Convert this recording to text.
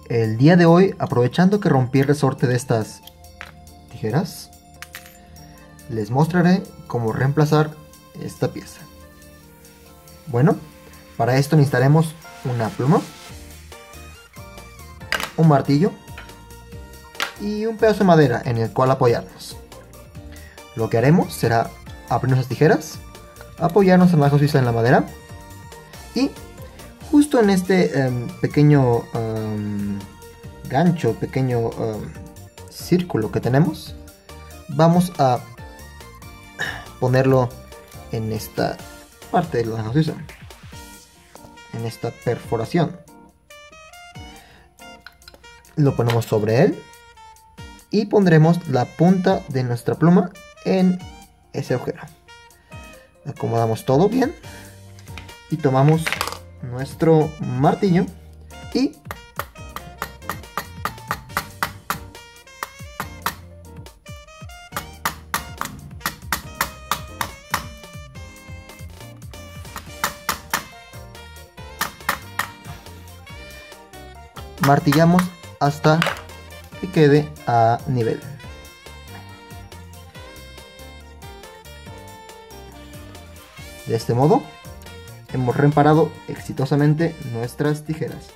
El día de hoy, aprovechando que rompí el resorte de estas tijeras, les mostraré cómo reemplazar esta pieza. Bueno, para esto necesitaremos una pluma, un martillo y un pedazo de madera en el cual apoyarnos. Lo que haremos será abrir nuestras tijeras, apoyarnos en la suiza en la madera y justo en este pequeño gancho, pequeño círculo que tenemos, vamos a ponerlo en esta parte de la suiza, en esta perforación. Lo ponemos sobre él y pondremos la punta de nuestra pluma en ese agujero. Acomodamos todo bien y tomamos nuestro martillo y martillamos hasta que quede a nivel. De este modo hemos reparado exitosamente nuestras tijeras.